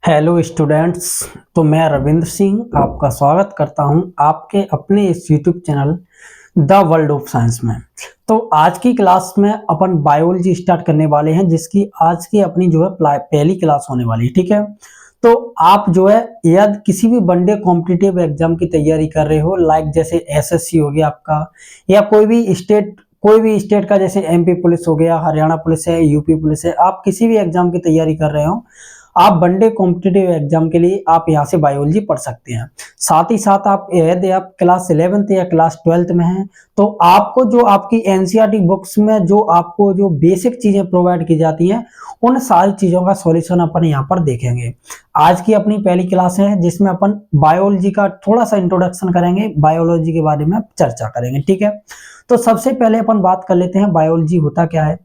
Hello students. तो मैं रविंद्र सिंह आपका स्वागत करता हूं आपके अपने इस YouTube channel the world of science में। तो आज की क्लास में अपन बायोलॉजी स्टार्ट करने वाले हैं, जिसकी आज की अपनी जो है पहली क्लास होने वाली है। ठीक है, तो आप जो है यदि किसी भी वनडे कॉम्पिटिटिव एग्जाम की तैयारी कर रहे हो, लाइक जैसे एसएससी हो गया आपका, या कोई भी स्टेट का, जैसे एमपी पुलिस हो गया, हरियाणा पुलिस है, यूपी पुलिस है, आप किसी भी एग्जाम की तैयारी कर रहे हो, आप वनडे कॉम्पिटिटिव एग्जाम के लिए आप यहाँ से बायोलॉजी पढ़ सकते हैं। साथ ही साथ आप यदि आप क्लास 11th या क्लास 12th में हैं, तो आपको जो आपकी एनसीईआरटी बुक्स में जो आपको जो बेसिक चीजें प्रोवाइड की जाती हैं, उन सारी चीजों का सॉल्यूशन अपन यहाँ पर देखेंगे। आज की अपनी पहली क्लास है जिसमें अपन बायोलॉजी का थोड़ा सा इंट्रोडक्शन करेंगे, बायोलॉजी के बारे में चर्चा करेंगे। ठीक है, तो सबसे पहले अपन बात कर लेते हैं बायोलॉजी होता क्या है।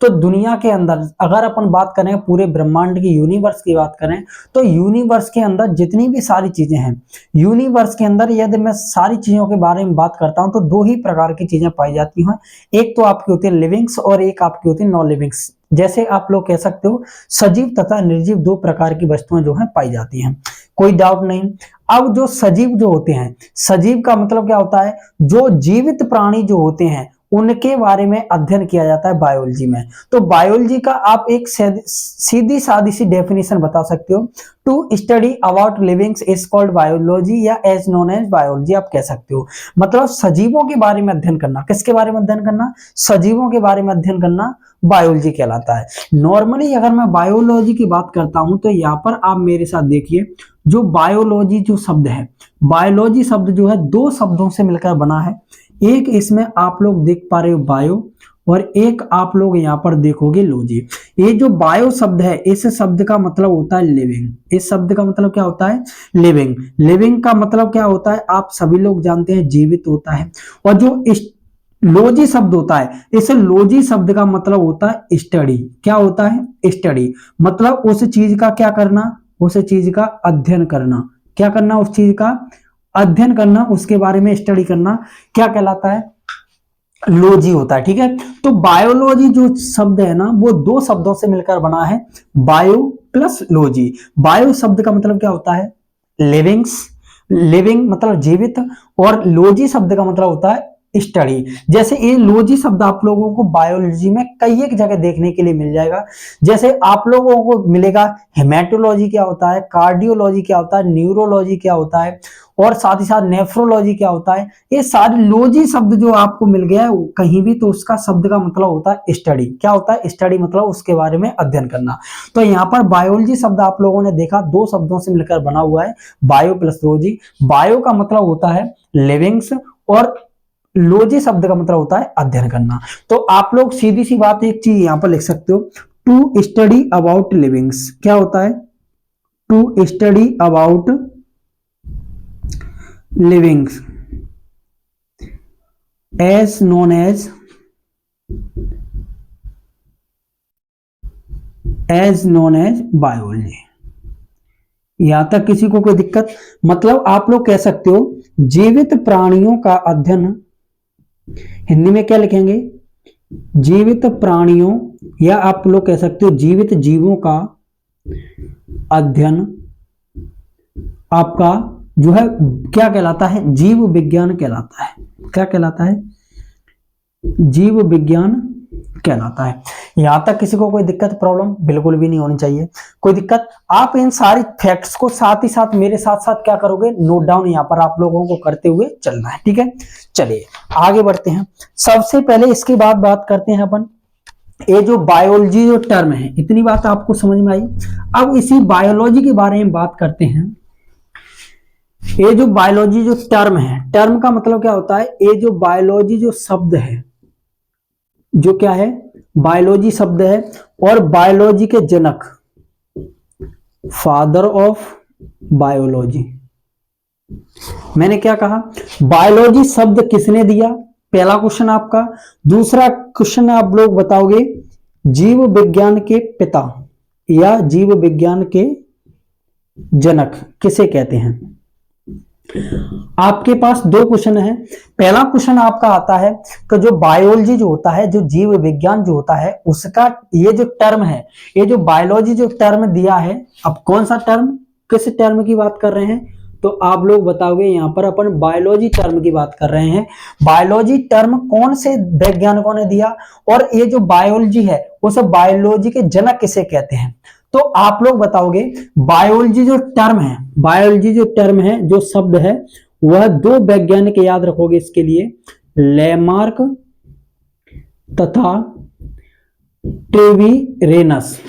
तो दुनिया के अंदर अगर अपन बात करें, पूरे ब्रह्मांड की, यूनिवर्स की बात करें, तो यूनिवर्स के अंदर जितनी भी सारी चीजें हैं, यूनिवर्स के अंदर यदि मैं सारी चीजों के बारे में बात करता हूं, तो दो ही प्रकार की चीजें पाई जाती हैं। एक तो आपकी होती है लिविंग्स और एक आपकी होती है नॉन लिविंग्स। जैसे आप लोग कह सकते हो सजीव तथा निर्जीव दो प्रकार की वस्तुएं जो है पाई जाती हैं, कोई डाउट नहीं। अब जो सजीव जो होते हैं, सजीव का मतलब क्या होता है, जो जीवित प्राणी जो होते हैं उनके बारे में अध्ययन किया जाता है बायोलॉजी में। तो बायोलॉजी का आप एक सीधी सादी सी डेफिनेशन बता सकते हो, to study about livings is called biology, या एज नोन एज बायोलॉजी आप कह सकते हो। मतलब सजीवों के बारे में अध्ययन करना, किसके बारे में अध्ययन करना, सजीवों के बारे में अध्ययन करना बायोलॉजी कहलाता है। नॉर्मली अगर मैं बायोलॉजी की बात करता हूं, तो यहाँ पर आप मेरे साथ देखिए, जो बायोलॉजी जो शब्द है, बायोलॉजी शब्द जो है दो शब्दों से मिलकर बना है। एक इसमें आप लोग देख पा रहे हो बायो, और एक आप लोग यहाँ पर देखोगे लॉजी। ये जो बायो शब्द है, इस शब्द का मतलब होता है लिविंग। इस शब्द का मतलब क्या होता है, लिविंग। लिविंग का मतलब क्या होता है, आप सभी लोग जानते हैं जीवित होता है। और जो लॉजी शब्द होता है, इस लॉजी शब्द का मतलब होता है स्टडी। क्या होता है, स्टडी। मतलब उस चीज का क्या करना, उस चीज का अध्ययन करना। क्या करना, उस चीज का अध्ययन करना, उसके बारे में स्टडी करना, क्या कहलाता है, लॉजी होता है। ठीक है, तो बायोलॉजी जो शब्द है ना, वो दो शब्दों से मिलकर बना है, बायो प्लस लॉजी। बायो शब्द का मतलब क्या होता है, लिविंग्स, लिविंग मतलब जीवित, और लॉजी शब्द का मतलब होता है स्टडी। जैसे ये लॉजी शब्द आप लोगों को बायोलॉजी में कई एक जगह देखने के लिए मिल जाएगा। जैसे आप लोगों को मिलेगा हेमेटोलॉजी क्या होता है, कार्डियोलॉजी क्या होता है, न्यूरोलॉजी क्या होता है, और साथ ही साथ नेफ्रोलॉजी क्या होता है। ये सारे लॉजी शब्द जो आपको मिल गया है कहीं भी, तो उसका शब्द का मतलब होता है स्टडी। क्या होता है, स्टडी मतलब उसके बारे में अध्ययन करना। तो यहाँ पर बायोलॉजी शब्द आप लोगों ने देखा दो शब्दों से मिलकर बना हुआ है, बायो प्लस लॉजी। बायो का मतलब होता है लिविंग्स, और लॉजी शब्द का मतलब होता है अध्ययन करना। तो आप लोग सीधी सी बात एक चीज यहां पर लिख सकते हो, टू स्टडी अबाउट लिविंग्स। क्या होता है, to study about livings as known as biology. यहां तक किसी को कोई दिक्कत, मतलब आप लोग कह सकते हो जीवित प्राणियों का अध्ययन, हिंदी में क्या लिखेंगे, जीवित प्राणियों, या आप लोग कह सकते हो जीवित जीवों का अध्ययन आपका जो है क्या कहलाता है, जीव विज्ञान कहलाता है। क्या कहलाता है, जीव विज्ञान कहलाता है। यहां तक किसी को कोई दिक्कत प्रॉब्लम बिल्कुल भी नहीं होनी चाहिए, कोई दिक्कत। आप इन सारी फैक्ट्स को साथ ही साथ मेरे साथ साथ क्या करोगे, नोट डाउन यहाँ पर आप लोगों को करते हुए चलना है। ठीक है, चलिए आगे बढ़ते हैं। सबसे पहले इसके बाद बात करते हैं अपन, ये जो बायोलॉजी जो टर्म है, इतनी बात आपको समझ में आई। अब इसी बायोलॉजी के बारे में बात करते हैं। ये जो बायोलॉजी जो टर्म है, टर्म का मतलब क्या होता है, ये जो बायोलॉजी जो शब्द है, जो क्या है, बायोलॉजी शब्द है, और बायोलॉजी के जनक, फादर ऑफ बायोलॉजी। मैंने क्या कहा, बायोलॉजी शब्द किसने दिया, पहला क्वेश्चन आपका। दूसरा क्वेश्चन आप लोग बताओगे जीव विज्ञान के पिता या जीव विज्ञान के जनक किसे कहते हैं। आपके पास दो क्वेश्चन है। पहला क्वेश्चन आपका आता है कि जो बायोलॉजी जो होता है, जो जीव विज्ञान जो होता है, उसका ये जो टर्म है, ये जो बायोलॉजी जो टर्म दिया है, अब कौन सा टर्म, किस टर्म की बात कर रहे हैं, तो आप लोग बताओगे। यहां पर अपन बायोलॉजी टर्म की बात कर रहे हैं। बायोलॉजी टर्म कौन से वैज्ञानिकों ने दिया, और ये जो बायोलॉजी है उस बायोलॉजी के जनक किसे कहते हैं, तो आप लोग बताओगे। बायोलॉजी जो टर्म है, बायोलॉजी जो टर्म है, जो शब्द है, वह दो वैज्ञानिक याद रखोगे इसके लिए, लेमार्क तथा ट्रेविरेनस।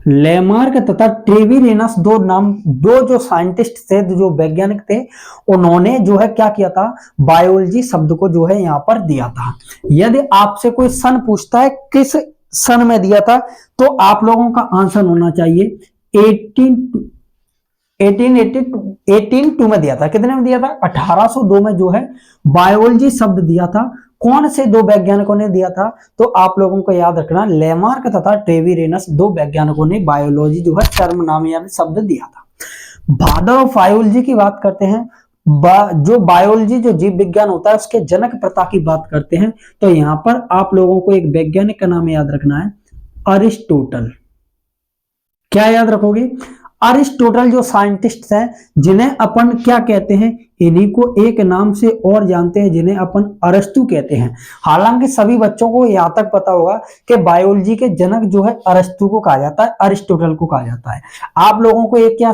लेमार्क तथा ट्रेविरेनस दो नाम, दो जो साइंटिस्ट थे, जो वैज्ञानिक थे, उन्होंने जो है क्या किया था, बायोलॉजी शब्द को जो है यहां पर दिया था। यदि आपसे कोई सन पूछता है किस सन में दिया था, तो आप लोगों का आंसर होना चाहिए 1882 में दिया था। कितने में दिया था, 1802 में जो है बायोलॉजी शब्द दिया था। कौन से दो वैज्ञानिकों ने दिया था, तो आप लोगों को याद रखना, लेमार्क तथा ट्रेविरेनस दो वैज्ञानिकों ने बायोलॉजी जो है टर्म नाम यानी शब्द दिया था। फादर ऑफ बायोलॉजी की बात करते हैं, जो बायोलॉजी जो जीव विज्ञान होता है उसके जनक पिता की बात करते हैं, तो यहां पर आप लोगों को एक वैज्ञानिक का नाम याद रखना है, अरिस्टोटल। क्या याद रखोगे, अरिस्टोटल जो साइंटिस्ट हैं, जिन्हें अपन क्या कहते हैं, इन्हीं को एक नाम से और जानते हैं, जिन्हें अपन अरस्तु कहते हैं। हालांकि सभी बच्चों को यहां तक पता होगा कि बायोलॉजी के जनक जो है अरस्तु को कहा जाता है, अरिस्टोटल को कहा जाता है। आप लोगों को एक क्या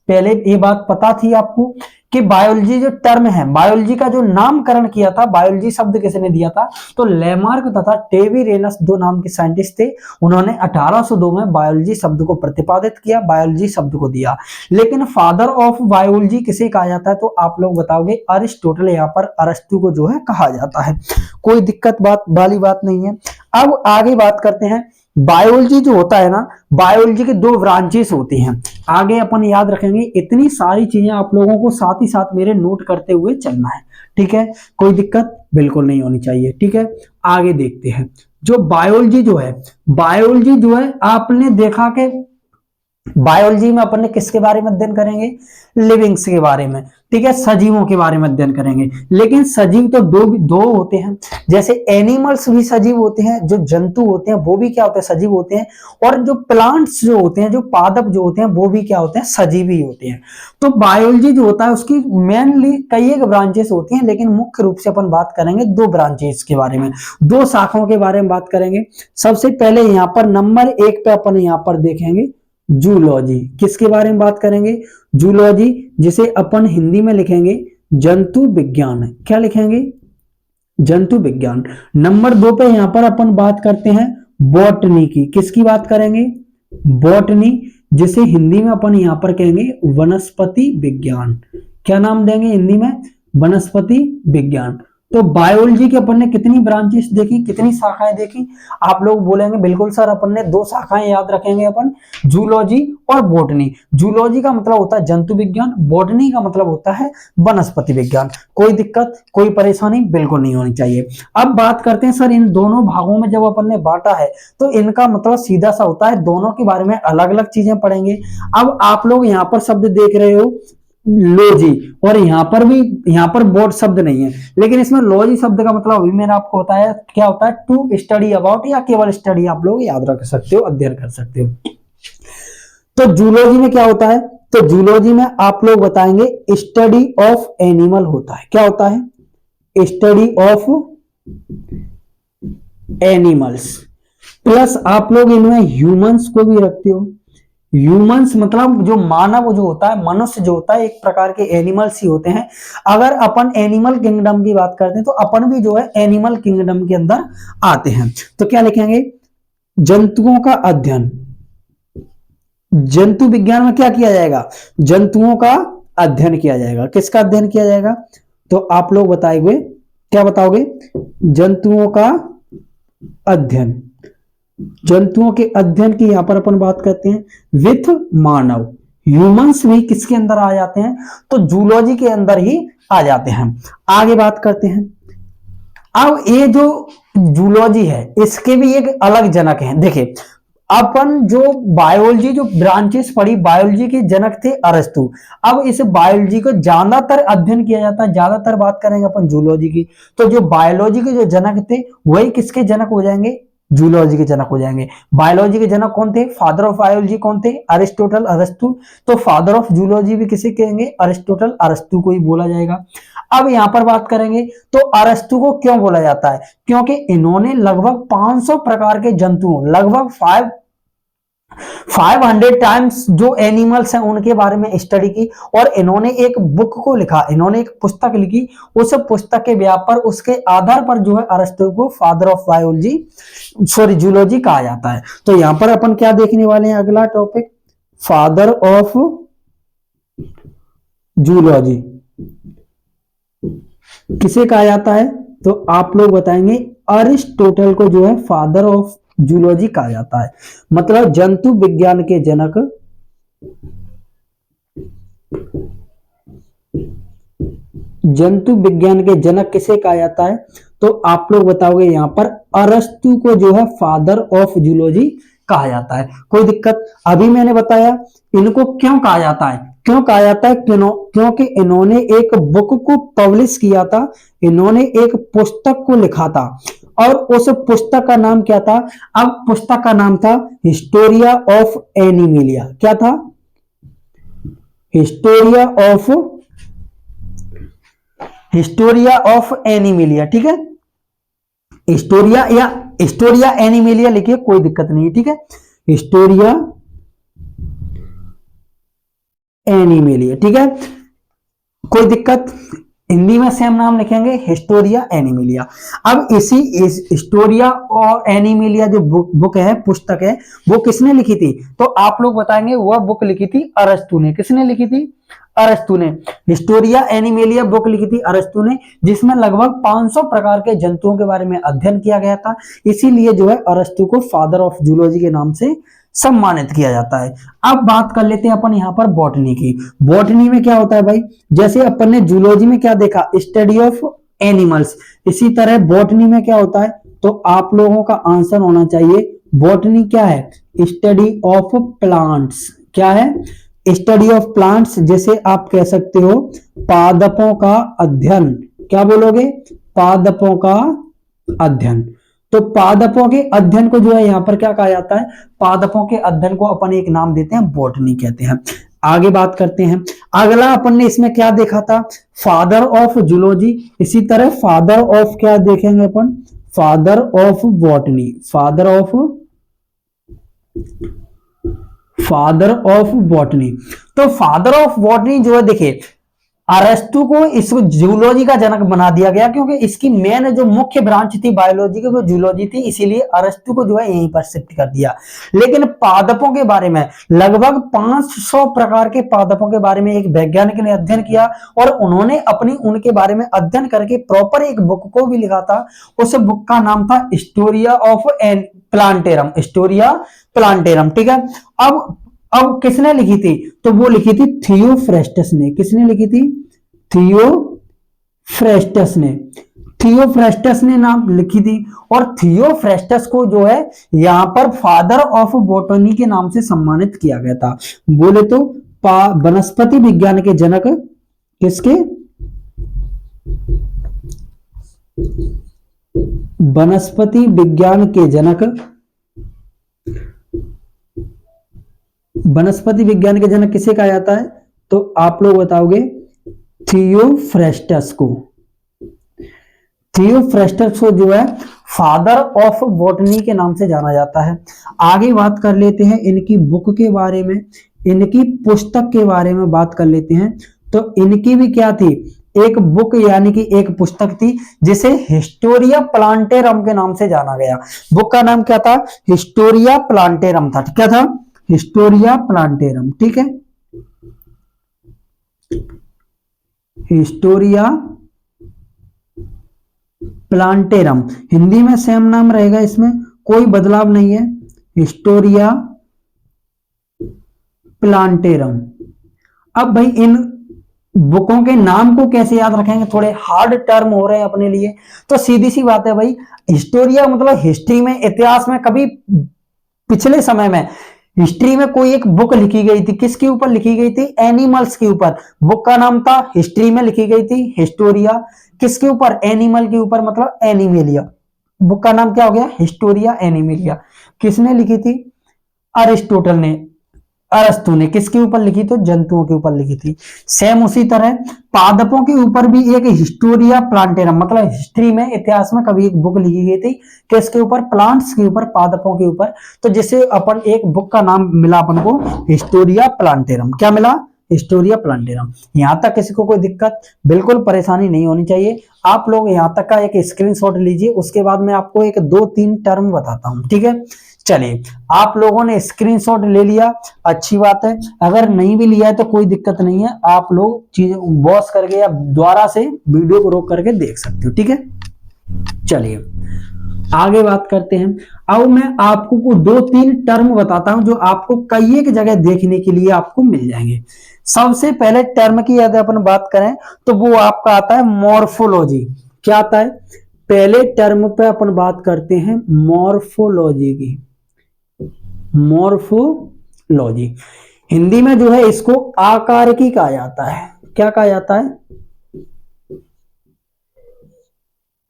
पहले ये बात पता थी आपको कि बायोलॉजी जो टर्म है, बायोलॉजी का जो नामकरण किया था, बायोलॉजी शब्द किसने दिया था, तो लेमार्क तथा ट्रेविरेनस दो नाम के साइंटिस्ट थे। उन्होंने 1802 में बायोलॉजी शब्द को प्रतिपादित किया, बायोलॉजी शब्द को दिया। लेकिन फादर ऑफ बायोलॉजी किसे कहा जाता है, तो आप लोग बताओगे अरिस्टोटल, यहाँ पर अरस्तु को जो है कहा जाता है। कोई दिक्कत वाली बात नहीं है। अब आगे बात करते हैं, बायोलॉजी जो होता है ना, बायोलॉजी के दो ब्रांचेस होती हैं। आगे अपन याद रखेंगे, इतनी सारी चीजें आप लोगों को साथ ही साथ मेरे नोट करते हुए चलना है, ठीक है, कोई दिक्कत बिल्कुल नहीं होनी चाहिए, ठीक है। आगे देखते हैं, जो बायोलॉजी जो है, बायोलॉजी जो है आपने देखा कि बायोलॉजी में अपन ने किसके बारे में अध्ययन करेंगे, लिविंग्स के बारे में, ठीक है, सजीवों के बारे में अध्ययन करेंगे। लेकिन सजीव तो दो होते हैं, जैसे एनिमल्स भी सजीव होते हैं, जो जंतु होते हैं वो भी क्या होते हैं, सजीव होते हैं, और जो प्लांट्स जो होते हैं, जो पादप जो होते हैं, वो भी क्या होते हैं, सजीव ही होते हैं। तो बायोलॉजी जो होता है उसकी मेनली कई एक ब्रांचेस होती हैं, लेकिन मुख्य रूप से अपन बात करेंगे दो ब्रांचेस के बारे में, दो शाखाओं के बारे में बात करेंगे। सबसे पहले यहाँ पर नंबर 1 पे अपन यहाँ पर देखेंगे जूलॉजी। किसके बारे में बात करेंगे, जूलॉजी, जिसे अपन हिंदी में लिखेंगे जंतु विज्ञान। क्या लिखेंगे, जंतु विज्ञान। नंबर 2 पे यहां पर अपन बात करते हैं बॉटनी की। किसकी बात करेंगे, बॉटनी, जिसे हिंदी में अपन यहां पर कहेंगे वनस्पति विज्ञान। क्या नाम देंगे हिंदी में, वनस्पति विज्ञान। तो बायोलॉजी के अपन ने कितनी ब्रांचेस देखी, कितनी शाखाएं देखी, आप लोग बोलेंगे बिल्कुल सर अपन ने 2 शाखाएं याद रखेंगे अपन, जूलॉजी और बॉटनी। जूलॉजी का मतलब होता है जंतु विज्ञान, बॉटनी का मतलब होता है वनस्पति विज्ञान। कोई दिक्कत कोई परेशानी बिल्कुल नहीं होनी चाहिए। अब बात करते हैं सर, इन दोनों भागों में जब अपन ने बांटा है तो इनका मतलब सीधा सा होता है, दोनों के बारे में अलग अलग चीजें पढ़ेंगे। अब आप लोग यहाँ पर शब्द देख रहे हो लॉजी, और यहाँ पर बोर्ड शब्द नहीं है, लेकिन इसमें लॉजी शब्द का मतलब अभी मैंने आपको बताया क्या होता है, टू स्टडी अबाउट, या केवल स्टडी आप लोग याद रख सकते हो, अध्ययन कर सकते हो। तो जूलॉजी में क्या होता है, तो जूलॉजी में आप लोग बताएंगे स्टडी ऑफ एनिमल होता है। क्या होता है, स्टडी ऑफ एनिमल्स, प्लस आप लोग इनमें ह्यूमंस को भी रखते हो। ह्यूमंस मतलब जो मानव जो होता है, मनुष्य जो होता है, एक प्रकार के एनिमल्स ही होते हैं। अगर अपन एनिमल किंगडम की बात करते हैं तो अपन भी जो है एनिमल किंगडम के अंदर आते हैं। तो क्या लिखेंगे, जंतुओं का अध्ययन। जंतु विज्ञान में क्या किया जाएगा, जंतुओं का अध्ययन किया जाएगा। किसका अध्ययन किया जाएगा, तो आप लोग बताएंगे, क्या बताओगे, जंतुओं का अध्ययन। जंतुओं के अध्ययन की यहां पर अपन बात करते हैं विथ मानव। ह्यूमंस भी किसके अंदर आ जाते हैं, तो जूलॉजी के अंदर ही आ जाते हैं। आगे बात करते हैं, अब ये जो जूलॉजी है इसके भी एक अलग जनक है। देखिए अपन जो बायोलॉजी जो ब्रांचेस पढ़ी, बायोलॉजी के जनक थे अरस्तु। अब इस बायोलॉजी को ज्यादातर अध्ययन किया जाता है, ज्यादातर बात करेंगे अपन जूलॉजी की, तो जो बायोलॉजी के जो जनक थे वही किसके जनक हो जाएंगे, जूलॉजी के जनक हो जाएंगे। बायोलॉजी के जनक कौन थे, फादर ऑफ बायोलॉजी कौन थे, अरिस्टोटल, अरस्तु। तो फादर ऑफ जूलॉजी भी किसे कहेंगे, अरिस्टोटल, अरस्तु को ही बोला जाएगा। अब यहां पर बात करेंगे तो अरस्तु को क्यों बोला जाता है, क्योंकि इन्होंने लगभग 500 प्रकार के जंतुओं, लगभग 500 टाइम्स जो एनिमल्स हैं उनके बारे में स्टडी की, और इन्होंने एक बुक को लिखा, इन्होंने एक पुस्तक लिखी। उस पुस्तक के व्याप पर, उसके आधार पर जो है अरस्तु को father of biology, sorry zoology कहा जाता है। तो यहां पर अपन क्या देखने वाले हैं, अगला टॉपिक, फादर ऑफ जूलॉजी किसे कहा जाता है, तो आप लोग बताएंगे अरिस्टोटल को जो है फादर ऑफ जूलॉजी कहा जाता है। मतलब जंतु विज्ञान के जनक, जंतु विज्ञान के जनक किसे कहा जाता है, तो आप लोग बताओगे यहां पर अरस्तु को जो है फादर ऑफ जूलॉजी कहा जाता है। कोई दिक्कत, अभी मैंने बताया इनको क्यों कहा जाता है, क्यों कहा जाता है, क्योंकि इन्होंने एक बुक को पब्लिश किया था, इन्होंने एक पुस्तक को लिखा था, और उस पुस्तक का नाम क्या था, अब पुस्तक का नाम था हिस्टोरिया ऑफ एनिमिलिया। क्या था, हिस्टोरिया ऑफ एनिमिलिया, ठीक है, हिस्टोरिया या हिस्टोरिया एनिमिलिया लिखिए, कोई दिक्कत नहीं है, ठीक है, हिस्टोरिया एनिमिलिया, ठीक है, कोई दिक्कत, हिंदी में सेम नाम लिखेंगे हिस्टोरिया एनिमिलिया। अब इसी हिस्टोरिया और एनिमिलिया जो बुक है, पुस्तक है, वो किसने लिखी थी, तो आप लोग बताएंगे वह बुक लिखी थी अरस्तु ने। किसने लिखी थी, अरस्तु ने। हिस्टोरिया एनिमिलिया बुक लिखी थी अरस्तु ने, जिसमें लगभग 500 प्रकार के जंतुओं के बारे में अध्ययन किया गया था। इसीलिए जो है अरस्तु को फादर ऑफ जूलॉजी के नाम से सम्मानित किया जाता है। अब बात कर लेते हैं अपन यहाँ पर बॉटनी की। बॉटनी में क्या होता है भाई, जैसे अपन ने जूलॉजी में क्या देखा, स्टडी ऑफ एनिमल्स, इसी तरह बॉटनी में क्या होता है, तो आप लोगों का आंसर होना चाहिए बॉटनी क्या है, स्टडी ऑफ प्लांट्स। क्या है, स्टडी ऑफ प्लांट्स, जैसे आप कह सकते हो पादपों का अध्ययन। क्या बोलोगे, पादपों का अध्ययन। तो पादपों के अध्ययन को जो है यहाँ पर क्या कहा जाता है, पादपों के अध्ययन को अपन एक नाम देते हैं बॉटनी कहते हैं। आगे बात करते हैं, अगला अपन ने इसमें क्या देखा था, फादर ऑफ जूलॉजी। इसी तरह फादर ऑफ क्या देखेंगे अपन, father of botany, father of botany. तो फादर ऑफ बॉटनी जो है, देखिए अरस्तु को इसको जूलॉजी का जनक बना दिया गया, क्योंकि इसकी मेन जो मुख्य ब्रांच थी बायोलॉजी की वो जूलॉजी थी, इसीलिए अरस्तु को जो है यहीं पर शिफ्ट कर दिया। लेकिन पादपों के बारे में, लगभग 500 प्रकार के पादपों के बारे में एक वैज्ञानिक ने अध्ययन किया, और उन्होंने उनके बारे में अध्ययन करके प्रॉपर एक बुक को भी लिखा था। उस बुक का नाम था Historia of plantarum, Historia plantarum, ठीक है। अब किसने लिखी थी, तो वो लिखी थी थियोफ्रेस्टस ने। किसने लिखी थी, थियोफ्रेस्टस ने नाम लिखी थी। और थियोफ्रेस्टस को जो है यहां पर फादर ऑफ बॉटनी के नाम से सम्मानित किया गया था। बोले तो वनस्पति विज्ञान के जनक किसके, वनस्पति विज्ञान के जनक, वनस्पति विज्ञान के जनक किसे कहा जाता है, तो आप लोग बताओगे थियोफ्रेस्टस को। थियोफ्रेस्टस को जो है फादर ऑफ बॉटनी के नाम से जाना जाता है। आगे बात कर लेते हैं इनकी बुक के बारे में, इनकी पुस्तक के बारे में बात कर लेते हैं। तो इनकी भी क्या थी, एक बुक यानी कि एक पुस्तक थी, जिसे हिस्टोरिया प्लांटेरम के नाम से जाना गया। बुक का नाम क्या था, हिस्टोरिया प्लांटेरम था। क्या था, हिस्टोरिया प्लांटेरम, ठीक है, हिस्टोरिया प्लांटेरम। हिंदी में सेम नाम रहेगा, इसमें कोई बदलाव नहीं है, हिस्टोरिया प्लांटेरम। अब भाई इन बुकों के नाम को कैसे याद रखेंगे, थोड़े हार्ड टर्म हो रहे हैं अपने लिए। तो सीधी सी बात है भाई, हिस्टोरिया मतलब हिस्ट्री में, इतिहास में कभी पिछले समय में हिस्ट्री में कोई एक बुक लिखी गई थी, किसके ऊपर लिखी गई थी? एनिमल्स के ऊपर। बुक का नाम था, हिस्ट्री में लिखी गई थी हिस्टोरिया। किसके ऊपर? एनिमल के ऊपर, मतलब एनिमेलिया। बुक का नाम क्या हो गया? Historia animalia. किसने लिखी थी? अरिस्टोटल ने, अरस्तु ने। किसके ऊपर लिखी? तो जंतुओं के ऊपर लिखी थी। सेम उसी तरह पादपों के ऊपर भी एक हिस्टोरिया प्लांटेरम, मतलब हिस्ट्री में, इतिहास में कभी एक बुक लिखी गई थी। किसके ऊपर? प्लांट्स के ऊपर, पादपों के ऊपर। तो जिसे अपन एक बुक का नाम मिला अपन को हिस्टोरिया प्लांटेरम। क्या मिला? Historia plantarum. यहां तक किसी को कोई दिक्कत, बिल्कुल परेशानी नहीं होनी चाहिए। आप लोग यहां तक का एक स्क्रीनशॉट लीजिए, उसके बाद मैं आपको एक 2-3 टर्म बताता हूं, ठीक है? चलिए, आप लोगों ने स्क्रीनशॉट ले लिया, अच्छी बात है। अगर नहीं भी लिया है तो कोई दिक्कत नहीं है, आप लोग चीज पॉज करके या द्वारा से वीडियो को रोक करके देख सकते हो, ठीक है? चलिए आगे बात करते हैं। अब मैं आपको 2-3 टर्म बताता हूं जो आपको कई एक जगह देखने के लिए आपको मिल जाएंगे। सबसे पहले टर्म की यदि अपन बात करें तो वो आपका आता है मॉर्फोलॉजी। क्या आता है? पहले टर्म पे अपन बात करते हैं मॉर्फोलॉजी की। मॉर्फोलॉजी हिंदी में जो है इसको आकारकी कहा जाता है। क्या कहा जाता है?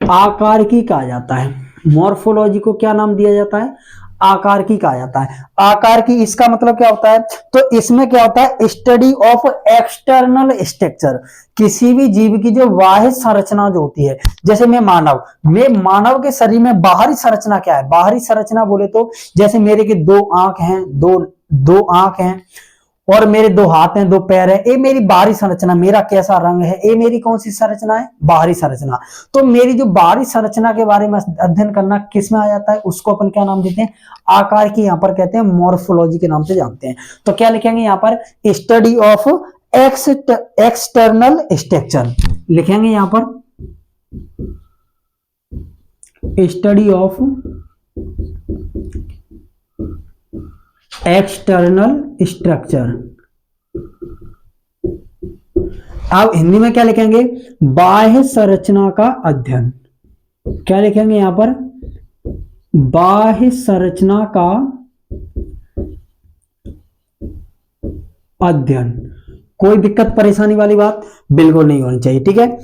आकारकी कहा जाता है। मॉर्फोलॉजी को क्या नाम दिया जाता है? आकारकी कहा जाता है। आकारकी, इसका मतलब क्या होता है? तो इसमें क्या होता है? स्टडी ऑफ एक्सटर्नल स्ट्रक्चर, किसी भी जीव की जो बाह्य संरचना जो होती है। जैसे मैं मानव के शरीर में बाहरी संरचना क्या है? बाहरी संरचना बोले तो जैसे मेरे के 2 आंख हैं, दो आंख हैं, और मेरे 2 हाथ हैं, 2 पैर हैं, ये मेरी बाहरी संरचना। मेरा कैसा रंग है, ये मेरी कौन सी संरचना है? बाहरी संरचना। तो मेरी जो बाहरी संरचना के बारे में अध्ययन करना किस में आ जाता है? उसको अपन क्या नाम देते हैं? आकार की, यहाँ पर कहते हैं मॉर्फोलॉजी के नाम से जानते हैं। तो क्या लिखेंगे यहाँ पर? स्टडी ऑफ एक्सटर्नल स्ट्रक्चर लिखेंगे यहाँ पर। Study of external structure. अब हिंदी में क्या लिखेंगे? बाह्य संरचना का अध्ययन। क्या लिखेंगे यहां पर? बाह्य संरचना का अध्ययन। कोई दिक्कत परेशानी वाली बात बिल्कुल नहीं होनी चाहिए, ठीक है?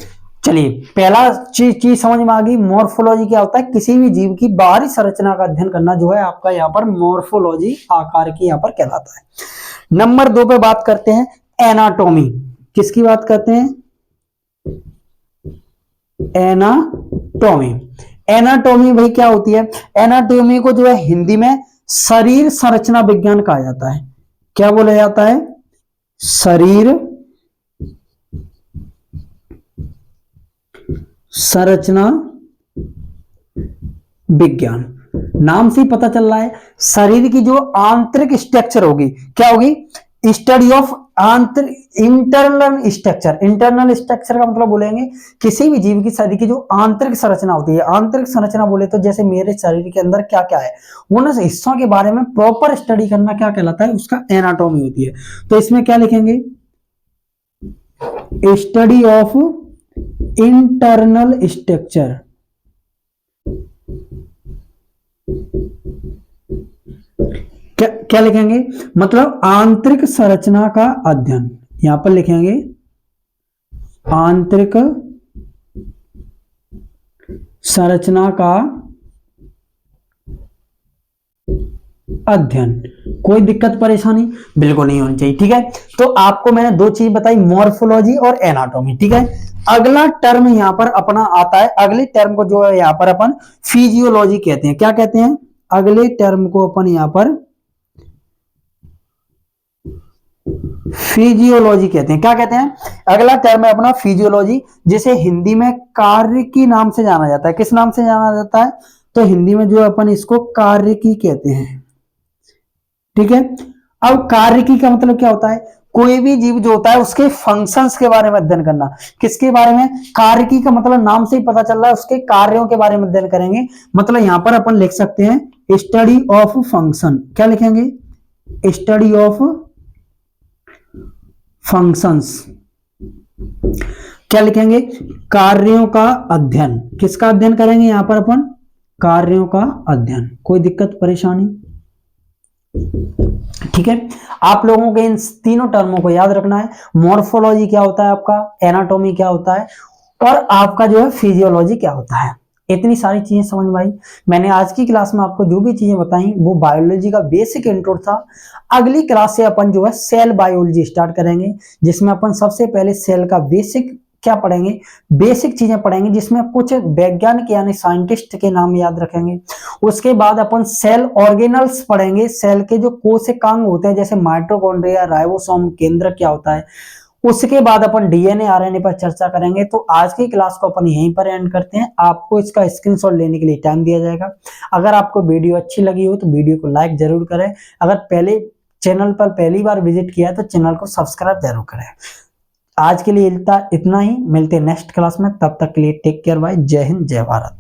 चलिए, पहला चीज समझ में आ गई। मॉर्फोलॉजी क्या होता है? किसी भी जीव की बाहरी संरचना का अध्ययन करना जो है आपका यहाँ पर मॉर्फोलॉजी, आकार की यहाँ पर कहलाता है। नंबर 2 पे बात करते हैं एनाटॉमी। किसकी बात करते हैं? एनाटॉमी। एनाटॉमी भाई क्या होती है? एनाटॉमी को जो है हिंदी में शरीर संरचना विज्ञान कहा जाता है। क्या बोला जाता है? शरीर संरचना विज्ञान। नाम से ही पता चल रहा है, शरीर की जो आंतरिक स्ट्रक्चर होगी, क्या होगी? Study of internal structure. Internal structure का मतलब बोलेंगे किसी भी जीव की शरीर की जो आंतरिक संरचना होती है। आंतरिक संरचना बोले तो जैसे मेरे शरीर के अंदर क्या क्या है, उन हिस्सों के बारे में प्रॉपर स्टडी करना क्या कहलाता है? उसका एनाटॉमी होती है। तो इसमें क्या लिखेंगे? Study of internal structure. क्या लिखेंगे? मतलब आंतरिक संरचना का अध्ययन। यहां पर लिखेंगे आंतरिक संरचना का अध्ययन। कोई दिक्कत परेशानी बिल्कुल नहीं होनी चाहिए, ठीक है? तो आपको मैंने 2 चीज बताई, मॉर्फोलॉजी और एनाटॉमी, ठीक है? अगला टर्म यहां पर अपना आता है। अगले टर्म को जो है यहां पर अपन फिजियोलॉजी कहते हैं। क्या कहते हैं? अगले टर्म को अपन यहां पर फिजियोलॉजी कहते हैं। क्या कहते हैं? अगला टर्म है अपना फिजियोलॉजी, जिसे हिंदी में कार्य की नाम से जाना जाता है। किस नाम से जाना जाता है? तो हिंदी में जो अपन इसको कार्य की कहते हैं, ठीक है? अब कार्य की का मतलब क्या होता है? कोई भी जीव जो होता है उसके फंक्शंस के बारे में अध्ययन करना। किसके बारे में? कार्य की का मतलब नाम से ही पता चल रहा है, उसके कार्यों के बारे में अध्ययन करेंगे। मतलब यहां पर अपन लिख सकते हैं स्टडी ऑफ फंक्शन। क्या लिखेंगे? Study of functions. क्या लिखेंगे? कार्यों का अध्ययन। किसका अध्ययन करेंगे यहां पर अपन? कार्यों का अध्ययन। कोई दिक्कत परेशानी? ठीक है, आप लोगों के इन तीनों टर्मों को याद रखना है। मॉर्फोलॉजी क्या होता है आपका, एनाटॉमी क्या होता है, और आपका जो है फिजियोलॉजी क्या होता है। इतनी सारी चीजें समझ में आई। मैंने आज की क्लास में आपको जो भी चीजें बताई वो बायोलॉजी का बेसिक इंट्रो था। अगली क्लास से अपन जो है सेल बायोलॉजी स्टार्ट करेंगे, जिसमें अपन सबसे पहले सेल का बेसिक क्या पढ़ेंगे, बेसिक चीजें पढ़ेंगे, जिसमें कुछ वैज्ञानिक यानी साइंटिस्ट के नाम याद रखेंगे। उसके बाद अपन सेल ऑर्गेनल्स पढ़ेंगे, सेल के जो कोशिकांग होते हैं जैसे माइटोकॉन्ड्रिया, राइबोसोम, केंद्रक क्या होता है। उसके बाद अपन डीएनए आरएनए पर चर्चा करेंगे। तो आज की क्लास को अपन यहीं पर एंड करते हैं। आपको इसका स्क्रीनशॉट लेने के लिए टाइम दिया जाएगा। अगर आपको वीडियो अच्छी लगी हो तो वीडियो को लाइक जरूर करें। अगर पहले चैनल पर पहली बार विजिट किया है तो चैनल को सब्सक्राइब जरूर करें। आज के लिए इतना ही, मिलते हैं नेक्स्ट क्लास में। तब तक के लिए टेक केयर, बाय, जय हिंद, जय भारत।